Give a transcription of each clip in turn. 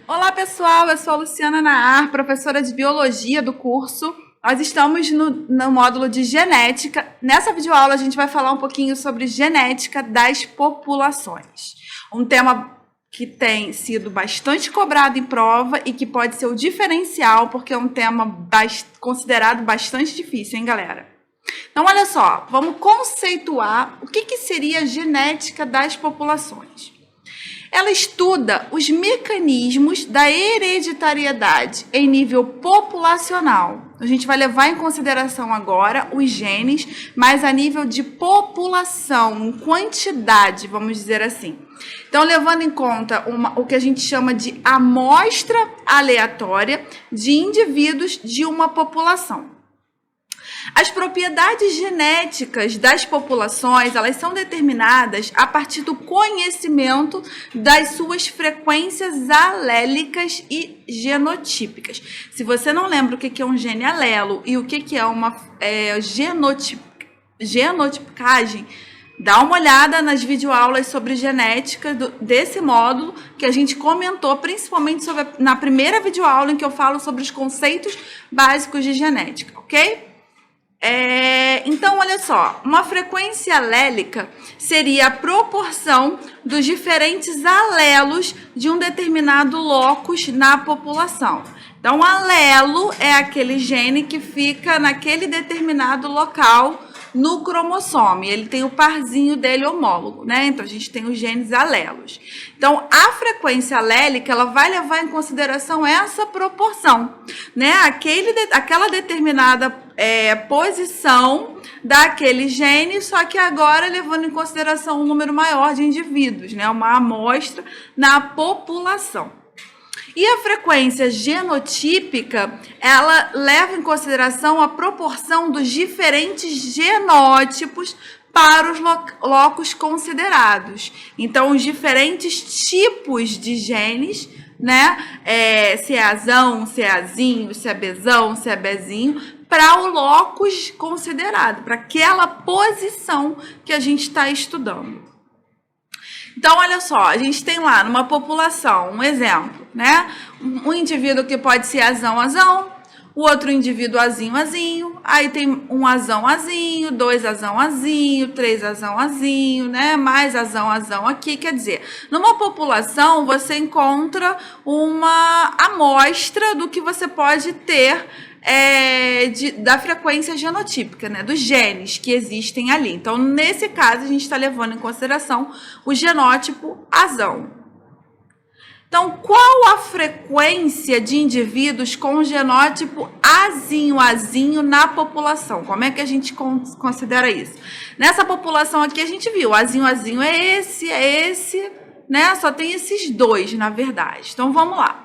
Olá pessoal, eu sou a Luciana Naar, professora de Biologia do curso. Nós estamos no módulo de Genética. Nessa videoaula a gente vai falar um pouquinho sobre genética das populações. Um tema que tem sido bastante cobrado em prova e que pode ser o diferencial, porque é um tema considerado bastante difícil, hein, galera? Então, olha só, vamos conceituar o que seria a genética das populações. Ela estuda os mecanismos da hereditariedade em nível populacional. A gente vai levar em consideração agora os genes, mas a nível de população, em quantidade, vamos dizer assim. Então, levando em conta o que a gente chama de amostra aleatória de indivíduos de uma população. As propriedades genéticas das populações, elas são determinadas a partir do conhecimento das suas frequências alélicas e genotípicas. Se você não lembra o que é um gene alelo e o que é uma genotipicagem, dá uma olhada nas videoaulas sobre genética desse módulo que a gente comentou, principalmente na primeira videoaula em que eu falo sobre os conceitos básicos de genética, ok? Então, olha só, uma frequência alélica seria a proporção dos diferentes alelos de um determinado locus na população. Então, alelo é aquele gene que fica naquele determinado local no cromossomo. Ele tem o parzinho dele homólogo, né? Então, a gente tem os genes alelos. Então, a frequência alélica, ela vai levar em consideração essa proporção, né? Aquela determinada posição daquele gene, só que agora levando em consideração um número maior de indivíduos, né? Uma amostra na população. E a frequência genotípica, ela leva em consideração a proporção dos diferentes genótipos para os locos considerados. Então, os diferentes tipos de genes, né? Se é azão, se é azinho, se é bezão, se é bezinho, para o locus considerado, para aquela posição que a gente está estudando. Então, olha só, a gente tem lá numa população, um exemplo, né? Um indivíduo que pode ser azão, o outro indivíduo azinho, aí tem um azão, dois azão, três azão, né? Mais azão aqui, quer dizer, numa população você encontra uma amostra do que você pode ter da frequência genotípica, né, dos genes que existem ali. Então, nesse caso, a gente está levando em consideração o genótipo azão. Então, qual a frequência de indivíduos com genótipo azinho na população? Como é que a gente considera isso? Nessa população aqui, a gente viu, azinho é esse, né? Só tem esses dois, na verdade. Então, vamos lá.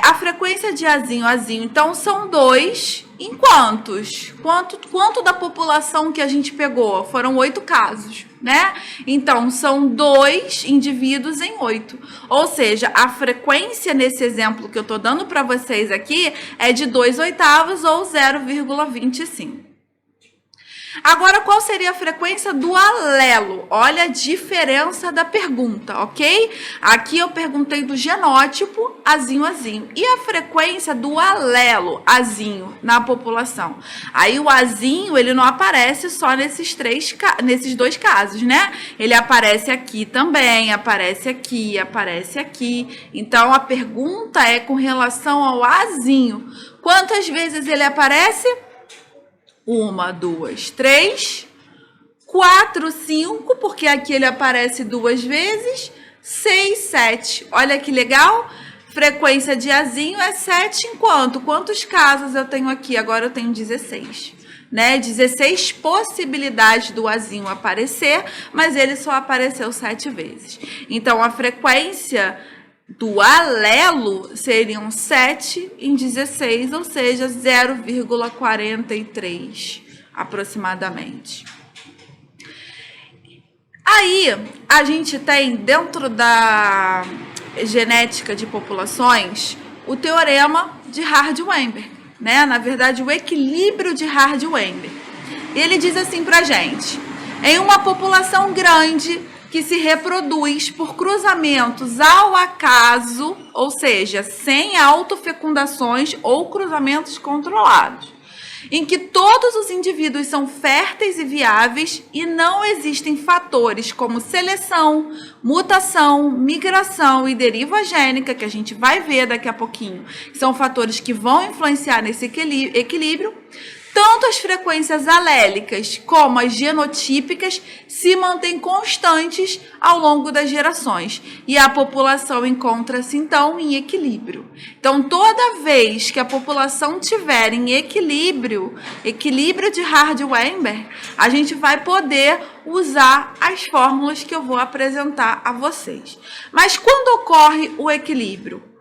A frequência de azinho, então, são 2 em quantos? Quanto da população que a gente pegou? Foram 8 casos, né? Então, são 2 indivíduos em 8. Ou seja, a frequência nesse exemplo que eu estou dando para vocês aqui é de 2/8 ou 0,25. Agora, qual seria a frequência do alelo? Olha a diferença da pergunta, ok? Aqui eu perguntei do genótipo azinho. E a frequência do alelo azinho na população? Aí o azinho, ele não aparece só nesses 2 casos, né? Ele aparece aqui também, aparece aqui. Então, a pergunta é com relação ao azinho. Quantas vezes ele aparece? 1, 2, 3, 4, 5, porque aqui ele aparece 2 vezes, 6, 7. Olha que legal. Frequência de azinho é 7 em quanto? Quantos casos eu tenho aqui? Agora eu tenho 16. Né? 16 possibilidades do azinho aparecer, mas ele só apareceu 7 vezes. Então, a frequência do alelo seriam 7 em 16, ou seja, 0,43 aproximadamente. Aí, a gente tem dentro da genética de populações o teorema de Hardy-Weinberg, né? Na verdade, o equilíbrio de Hardy-Weinberg. Ele diz assim pra gente: em uma população grande que se reproduz por cruzamentos ao acaso, ou seja, sem autofecundações ou cruzamentos controlados, em que todos os indivíduos são férteis e viáveis e não existem fatores como seleção, mutação, migração e deriva gênica, que a gente vai ver daqui a pouquinho, que são fatores que vão influenciar nesse equilíbrio. Tanto as frequências alélicas como as genotípicas se mantêm constantes ao longo das gerações e a população encontra-se, então, em equilíbrio. Então, toda vez que a população tiver em equilíbrio de Hardy-Weinberg, a gente vai poder usar as fórmulas que eu vou apresentar a vocês. Mas quando ocorre o equilíbrio?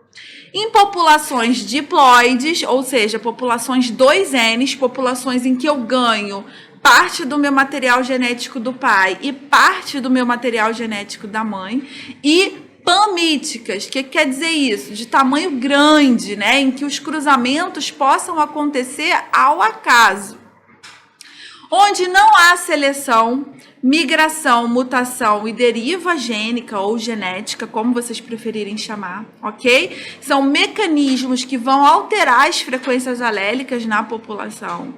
Em populações diploides, ou seja, populações 2N, populações em que eu ganho parte do meu material genético do pai e parte do meu material genético da mãe, e panmíticas, que quer dizer isso? De tamanho grande, né, em que os cruzamentos possam acontecer ao acaso, onde não há seleção, migração, mutação e deriva gênica ou genética, como vocês preferirem chamar, ok? São mecanismos que vão alterar as frequências alélicas na população.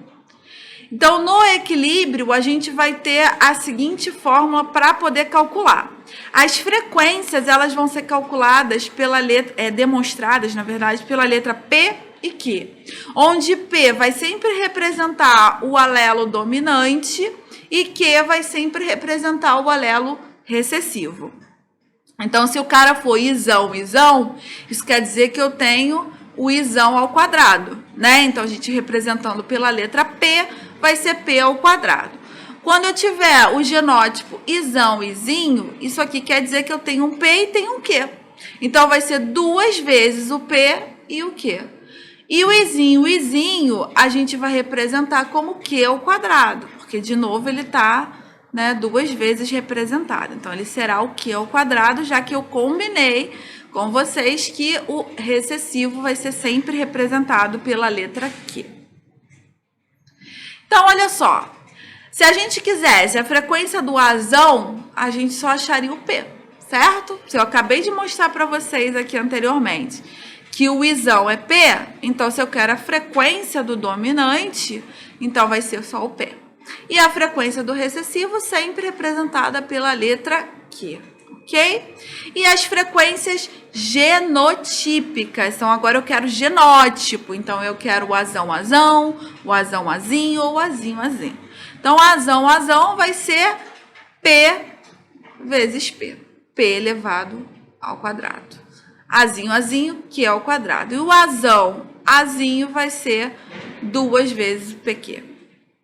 Então, no equilíbrio, a gente vai ter a seguinte fórmula para poder calcular. As frequências, elas vão ser calculadas pela letra, demonstradas, na verdade, pela letra P e Q, onde P vai sempre representar o alelo dominante e Q vai sempre representar o alelo recessivo. Então, se o cara for isão, isso quer dizer que eu tenho o isão ao quadrado, né? Então, a gente representando pela letra P, vai ser P ao quadrado. Quando eu tiver o genótipo isão, izinho, isso aqui quer dizer que eu tenho um P e tenho um Q. Então, vai ser 2 vezes o P e o Q. E o izinho, a gente vai representar como Q ao quadrado, porque, de novo, ele está, né, 2 vezes representado. Então, ele será o Q ao quadrado, já que eu combinei com vocês que o recessivo vai ser sempre representado pela letra Q. Então, olha só. Se a gente quisesse a frequência do azão, a gente só acharia o P, certo? Se eu acabei de mostrar para vocês aqui anteriormente que o isão é P, então se eu quero a frequência do dominante, então vai ser só o P. E a frequência do recessivo sempre representada pela letra Q, ok? E as frequências genotípicas, então agora eu quero genótipo, então eu quero o azão, o azão-azinho ou o azinho-azinho. Então, azão vai ser P vezes P, P elevado ao quadrado. Azinho, que é o quadrado. E o azinho vai ser 2 vezes o PQ,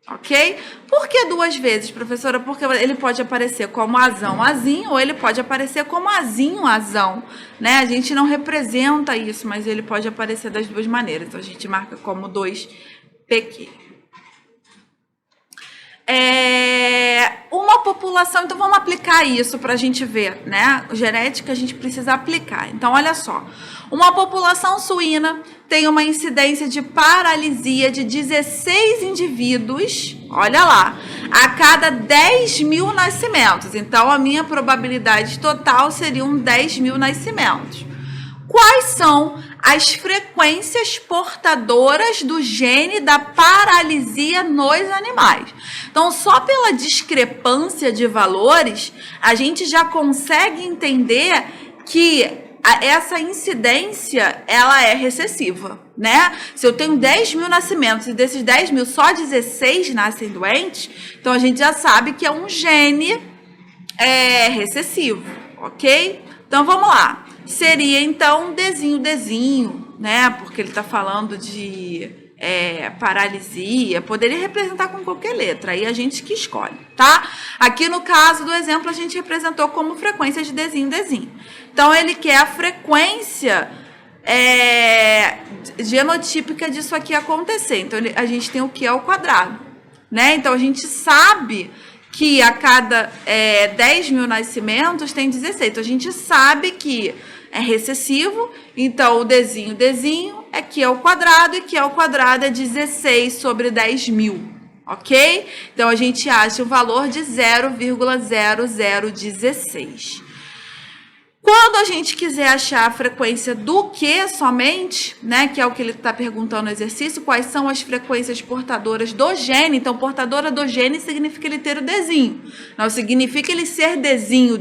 ok? Por que 2 vezes, professora? Porque ele pode aparecer como azinho, ou ele pode aparecer como azão, né? A gente não representa isso, mas ele pode aparecer das duas maneiras. Então, a gente marca como 2 PQ. Uma população, então vamos aplicar isso para a gente ver, né? Genética a gente precisa aplicar. Então, olha só, uma população suína tem uma incidência de paralisia de 16 indivíduos, olha lá, a cada 10.000 nascimentos. Então, a minha probabilidade total seriam 10.000 nascimentos. Quais são as frequências portadoras do gene da paralisia nos animais? Então, só pela discrepância de valores, a gente já consegue entender que essa incidência, ela é recessiva, né? Se eu tenho 10.000 nascimentos e desses 10.000 só 16 nascem doentes, então a gente já sabe que é um gene recessivo, ok? Então, vamos lá. Seria, então, Dzinho, né? Porque ele está falando de paralisia. Poderia representar com qualquer letra, aí a gente que escolhe, tá? Aqui no caso do exemplo, a gente representou como frequência de Dzinho. Então, ele quer a frequência genotípica disso aqui acontecer. Então, a gente tem o Q ao quadrado, né? Então, a gente sabe que a cada 10.000 nascimentos tem 16. Então, a gente sabe que é recessivo, então o Dzinho é Q ao quadrado, e Q ao quadrado é 16 sobre 10.000, ok? Então, a gente acha o valor de 0,0016. Quando a gente quiser achar a frequência do Q somente, né, que é o que ele está perguntando no exercício, quais são as frequências portadoras do gene? Então, portadora do gene significa ele ter o Dzinho. Não significa ele ser Dzinho,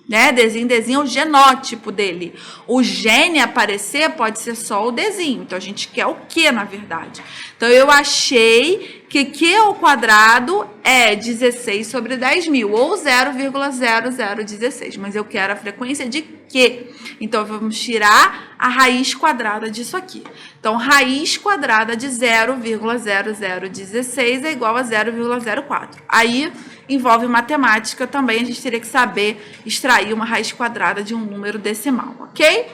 né? Dzinho é o genótipo dele. O gene aparecer pode ser só o Dzinho. Então, a gente quer o Q, na verdade. Então, eu achei que Q ao quadrado é 16 sobre 10.000, ou 0,0016, mas eu quero a frequência de Q. Então, vamos tirar a raiz quadrada disso aqui. Então, raiz quadrada de 0,0016 é igual a 0,04. Aí, envolve matemática também, a gente teria que saber extrair uma raiz quadrada de um número decimal, ok?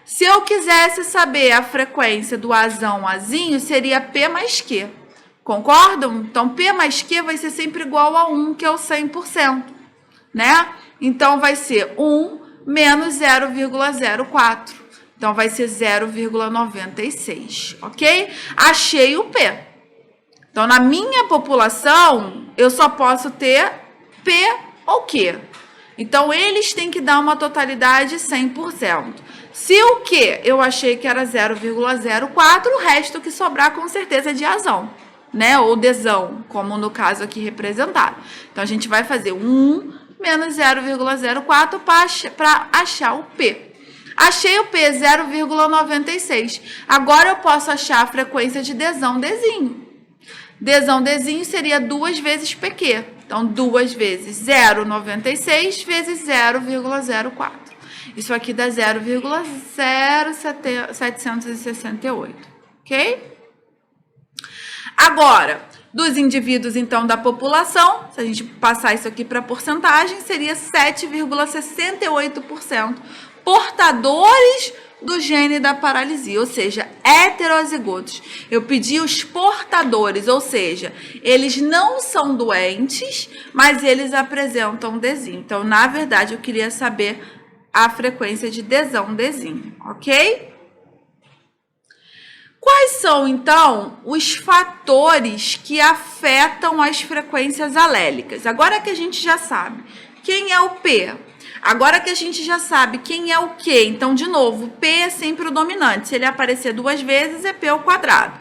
Se eu quisesse saber a frequência do Azão Azinho, seria P mais Q. Concordam? Então, P mais Q vai ser sempre igual a 1, que é o 100%, né? Então, vai ser 1 menos 0,04. Então, vai ser 0,96, ok? Achei o P. Então, na minha população, eu só posso ter P ou Q. Então, eles têm que dar uma totalidade 100%. Se o Q eu achei que era 0,04, o resto que sobrar com certeza é de Azão, né? Ou Dzão, como no caso aqui representado. Então, a gente vai fazer 1 menos 0,04 para achar o P. Achei o P, 0,96. Agora, eu posso achar a frequência de Dzão, Dzinho. Dzinho seria 2 vezes PQ. Então, 2 vezes 0,96 vezes 0,04. Isso aqui dá 0,0768, ok? Agora, dos indivíduos, então, da população, se a gente passar isso aqui para porcentagem, seria 7,68% portadores do gene da paralisia, ou seja, heterozigotos. Eu pedi os portadores, ou seja, eles não são doentes, mas eles apresentam Dzinho. Então, na verdade, eu queria saber a frequência de Dzão, Dzinho, ok? Quais são, então, os fatores que afetam as frequências alélicas? Agora que a gente já sabe quem é o P, agora que a gente já sabe quem é o Q, então, de novo, P é sempre o dominante. Se ele aparecer 2 vezes, é P ao quadrado.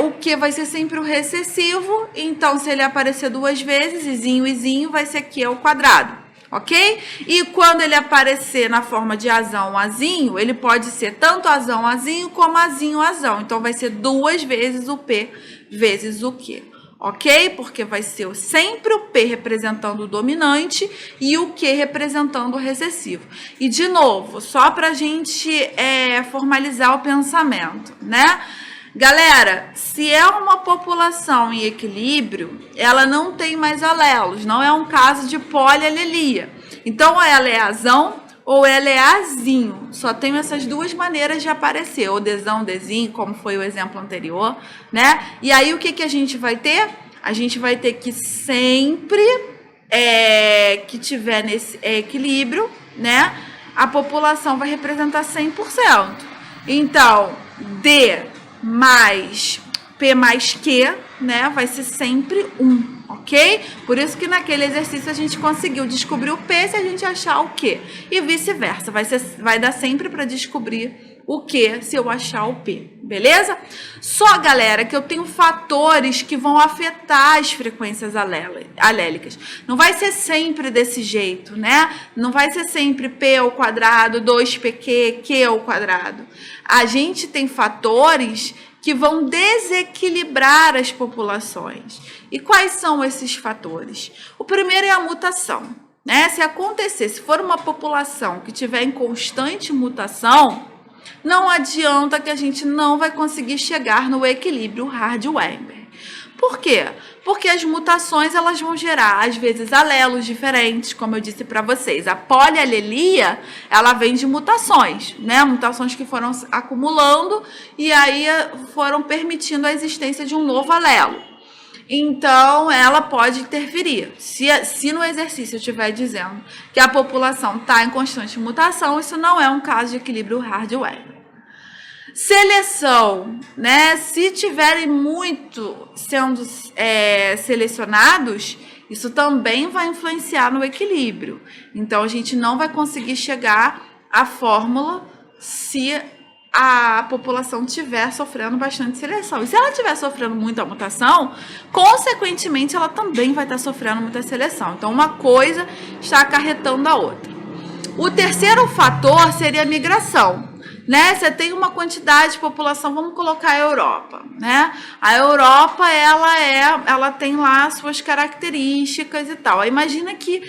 O Q vai ser sempre o recessivo, então, se ele aparecer 2 vezes, izinho, vai ser Q ao quadrado. Ok? E quando ele aparecer na forma de Azão, Azinho, ele pode ser tanto Azão, Azinho, como Azinho, Azão. Então, vai ser 2 vezes o P vezes o Q. Ok? Porque vai ser sempre o P representando o dominante e o Q representando o recessivo. E, de novo, só para a gente formalizar o pensamento, né? Galera, se é uma população em equilíbrio, ela não tem mais alelos, não é um caso de polialelia. Então, ela é Azão ou ela é Azinho. Só tem essas duas maneiras de aparecer, ou Dzão, Dzinho, como foi o exemplo anterior, né? E aí, o que, que a gente vai ter? A gente vai ter que sempre que tiver nesse equilíbrio, né? A população vai representar 100%. Então, D mais P mais Q, né, vai ser sempre 1, ok? Por isso que naquele exercício a gente conseguiu descobrir o P se a gente achar o Q. E vice-versa, vai dar sempre para descobrir o Q se eu achar o P, beleza? Só, galera, que eu tenho fatores que vão afetar as frequências alélicas. Não vai ser sempre desse jeito, né? Não vai ser sempre P ao quadrado, 2PQ, Q ao quadrado. A gente tem fatores que vão desequilibrar as populações. E quais são esses fatores? O primeiro é a mutação, né? Se acontecer, se for uma população que tiver em constante mutação, não adianta que a gente não vai conseguir chegar no equilíbrio Hardy-Weinberg. Por quê? Porque as mutações elas vão gerar, às vezes, alelos diferentes, como eu disse para vocês. A polialelia, ela vem de mutações, né? Mutações que foram acumulando e aí foram permitindo a existência de um novo alelo. Então, ela pode interferir. Se no exercício eu estiver dizendo que a população está em constante mutação, isso não é um caso de equilíbrio Hardy-Weinberg. Seleção, né? Se tiverem muito sendo selecionados, isso também vai influenciar no equilíbrio. Então, a gente não vai conseguir chegar à fórmula se a população estiver sofrendo bastante seleção. E se ela estiver sofrendo muita mutação, consequentemente, ela também vai estar sofrendo muita seleção. Então, uma coisa está acarretando a outra. O terceiro fator seria a migração. Né? Você tem uma quantidade de população, vamos colocar a Europa, né? A Europa, ela tem lá suas características e tal. Imagina que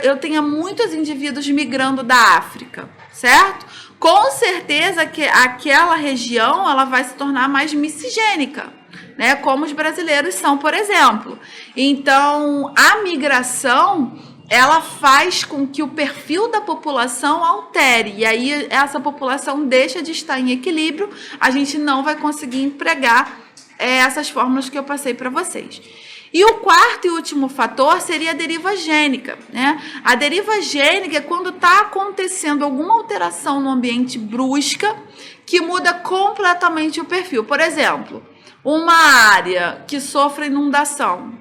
eu tenha muitos indivíduos migrando da África, certo? Com certeza que aquela região, ela vai se tornar mais miscigênica, né? Como os brasileiros são, por exemplo. Então, a migração, ela faz com que o perfil da população altere, e aí essa população deixa de estar em equilíbrio, a gente não vai conseguir empregar essas fórmulas que eu passei para vocês. E o quarto e último fator seria a deriva gênica, né? A deriva gênica é quando está acontecendo alguma alteração no ambiente brusca que muda completamente o perfil. Por exemplo, uma área que sofre inundação,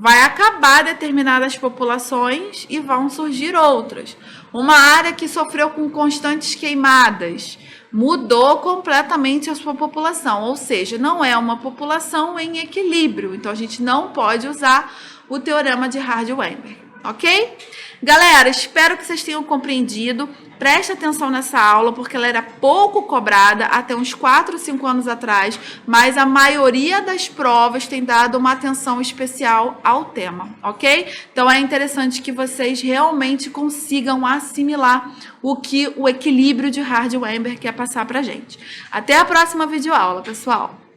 vai acabar determinadas populações e vão surgir outras. Uma área que sofreu com constantes queimadas mudou completamente a sua população, ou seja, não é uma população em equilíbrio. Então, a gente não pode usar o teorema de Hardy-Weinberg, ok? Galera, espero que vocês tenham compreendido. Preste atenção nessa aula, porque ela era pouco cobrada até uns 4, 5 anos atrás, mas a maioria das provas tem dado uma atenção especial ao tema, ok? Então, é interessante que vocês realmente consigam assimilar o que o equilíbrio de Hardy-Weinberg quer passar pra gente. Até a próxima videoaula, pessoal!